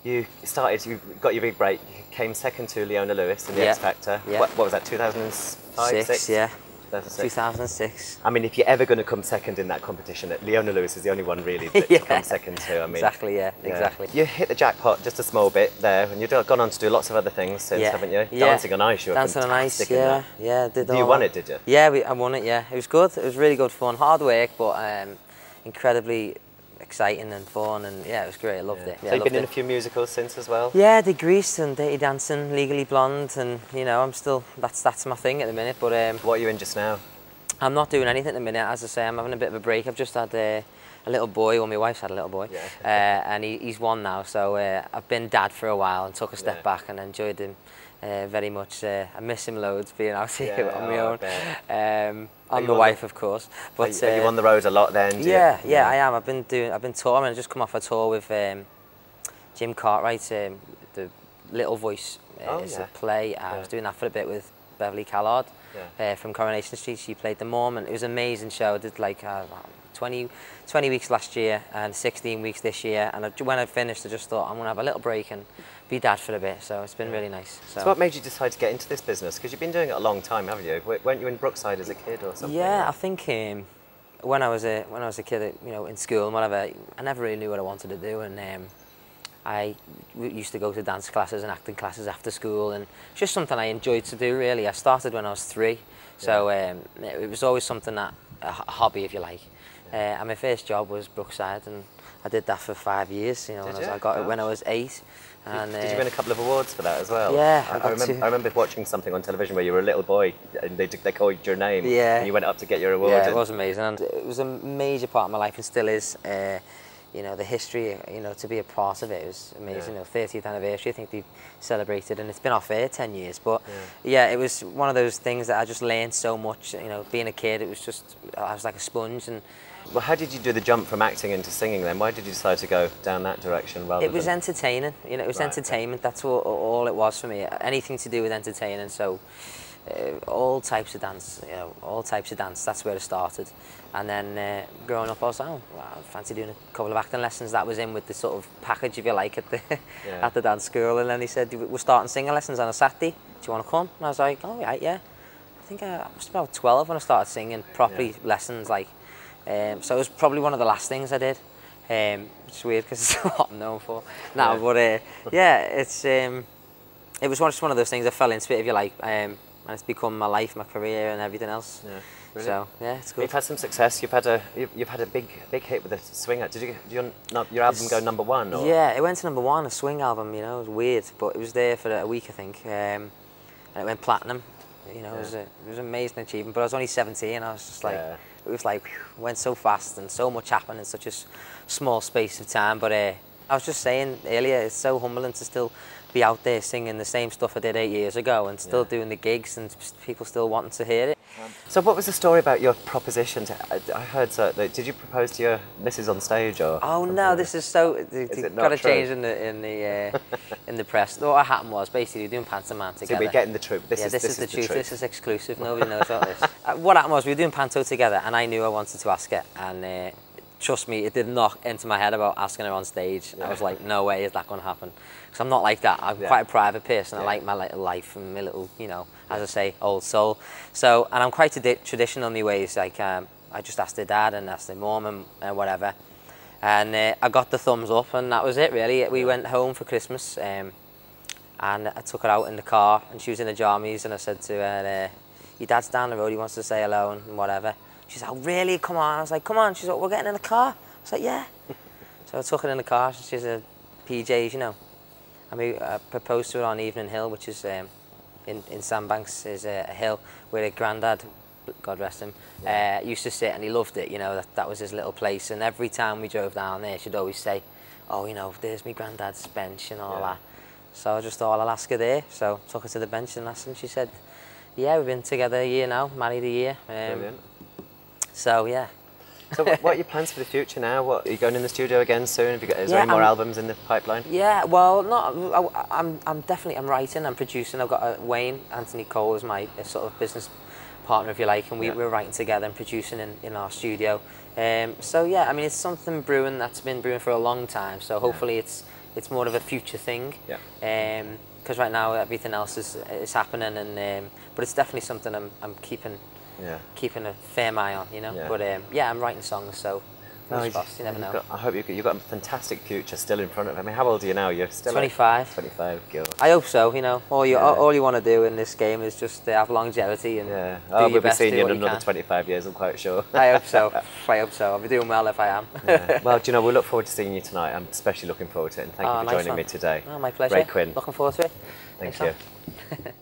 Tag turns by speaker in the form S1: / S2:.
S1: you started, you got your big break, you came second to Leona Lewis in the X Factor.
S2: Yeah.
S1: What was that, 2005, 6?
S2: Yeah.
S1: 2006.
S2: 2006.
S1: I mean, if you're ever going to come second in that competition, Leona Lewis is the only one really that to come second to. I mean,
S2: exactly, exactly.
S1: You hit the jackpot just a small bit there, and you've gone on to do lots of other things since, haven't you? Dancing on Ice, you were
S2: Dancing on Ice,
S1: fantastic in that.
S2: yeah.
S1: You won it, did you?
S2: Yeah, I won it, yeah. It was good. It was really good fun. Hard work, but incredibly exciting and fun, and yeah, it was great. I loved it. Yeah,
S1: so you've been in a few musicals since as well?
S2: Yeah, I did Grease and Dirty Dancing, Legally Blonde, and you know, I'm still, that's my thing at the minute. But
S1: what are you in just now?
S2: I'm not doing anything at the minute. As I say, I'm having a bit of a break. I've just had a little boy, well, my wife's had a little boy, and he's one now, so I've been dad for a while and took a step back and enjoyed him very much. I miss him loads, being out here on my own. I'm the wife, of course. But
S1: are you on the road a lot then?
S2: Yeah, I am. I've been touring. I just come off a tour with Jim Cartwright, the Little Voice. It's a play. I was doing that for a bit with Beverly Callard from Coronation Street. She played the mum, and it was an amazing show. I did like 20 weeks last year and 16 weeks this year. And when I finished, I just thought I'm going to have a little break and be dad for a bit. So it's been really nice.
S1: So what made you decide to get into this business? Because you've been doing it a long time, haven't you? Weren't you in Brookside as a kid or something?
S2: Yeah, I think when I was a kid, you know, in school and whatever, I never really knew what I wanted to do, and I used to go to dance classes and acting classes after school, and it's just something I enjoyed to do, really. I started when I was 3, so it was always something that, a hobby, if you like. And my first job was Brookside, and I did that for 5 years, you know, and I got it when I was 8. And,
S1: did you win a couple of awards for that as well?
S2: Yeah,
S1: I remember watching something on television where you were a little boy and they called your name, and you went up to get your award.
S2: Yeah, it was amazing, and it was a major part of my life, and still is. You know, the history, you know, to be a part of it was amazing. You know, 30th anniversary, I think they celebrated, and it's been off air 10 years. But yeah, it was one of those things that I just learned so much. You know, being a kid, it was just, I was like a sponge. And
S1: well, how did you do the jump from acting into singing then? Why did you decide to go down that direction rather
S2: It was entertaining, you know, it was entertainment. That's all it was for me. Anything to do with entertaining. So all types of dance, you know, all types of dance, that's where it started. And then growing up I was like, oh, well, I fancy doing a couple of acting lessons. That was in with the sort of package, if you like, at the at the dance school. And then he said, we're starting singing lessons on a Saturday, do you want to come? And I was like, oh right, yeah. I think I was about 12 when I started singing properly lessons, like, so it was probably one of the last things I did. It's weird because it's what I'm known for now, but yeah, it was just one of those things I fell into it, if you like, and it's become my life, my career, and everything else. So yeah, it's good.
S1: You've had some success. You've had a big hit with the swing. Did your album go #1? Or?
S2: Yeah, it went to #1, a swing album. You know, it was weird, but it was there for a week, I think, and it went platinum. You know, it was an amazing achievement. But I was only 17. I was just like, it was like went so fast, and so much happened in such a small space of time. But I was just saying earlier, it's so humbling to still be out there singing the same stuff I did 8 years ago, and still doing the gigs, and people still wanting to hear it.
S1: So what was the story about your proposition? I heard, did you propose to your missus on stage, or?
S2: Oh no, this is so. You've got to change in the press. What happened was basically we were doing pantomime together.
S1: So we're getting the truth. This is the truth.
S2: This is exclusive. Nobody knows about this. What happened was we were doing panto together, and I knew I wanted to ask her, and trust me, it did not enter my head about asking her on stage. I was like, no way is that going to happen. Because I'm not like that. I'm quite a private person. I like my little life and my little, you know, as I say, old soul. So, and I'm quite traditional in my ways. Like, I just asked her dad and asked her mum and whatever. And I got the thumbs up, and that was it, really. We went home for Christmas, and I took her out in the car, and she was in the jammies, and I said to her, your dad's down the road, he wants to say hello and whatever. She's like, oh, really? Come on. I was like, come on. She's like, we're getting in the car. I was like, yeah. So I took her in the car. She's a PJs, you know. And I proposed to her on Evening Hill, which is in Sandbanks, is a hill where her granddad, God rest him, used to sit, and he loved it, you know, that was his little place. And every time we drove down there, she'd always say, oh, you know, there's my granddad's bench and all that. So I just thought, I'll ask her there. So I took her to the bench and asked her, and she said, yeah, we've been together a year now, married a year.
S1: Brilliant.
S2: So, yeah.
S1: So what are your plans for the future now? Are you going in the studio again soon? Is there any more albums in the pipeline?
S2: Yeah, well, I'm writing, I'm producing. I've got Wayne, Anthony Cole is my sort of business partner, if you like, and we're writing together and producing in our studio. So yeah, I mean, it's something brewing that's been brewing for a long time. So hopefully it's it's more of a future thing.
S1: Yeah.
S2: Because right now everything else is happening, and but it's definitely something I'm keeping a firm eye on, you know.
S1: Yeah.
S2: But yeah, I'm writing songs, so fingers crossed, you never know.
S1: I hope you've got a fantastic future still in front of you. I mean, how old are you now? You're still
S2: 25.
S1: 25, God.
S2: I hope so. You know, all you want to do in this game is just have longevity and do your
S1: we'll
S2: best
S1: be
S2: to
S1: seeing
S2: do
S1: you
S2: what
S1: in
S2: you
S1: another
S2: can.
S1: 25 years, I'm quite sure.
S2: I hope so. I hope so. I'll be doing well if I am.
S1: Yeah. Well, do you know, we look forward to seeing you tonight. I'm especially looking forward to it, and thank you for
S2: Nice
S1: joining
S2: one.
S1: me today.
S2: Oh, my pleasure.
S1: Ray Quinn.
S2: Looking forward to it.
S1: Thank
S2: Thanks,
S1: you.
S2: Sam.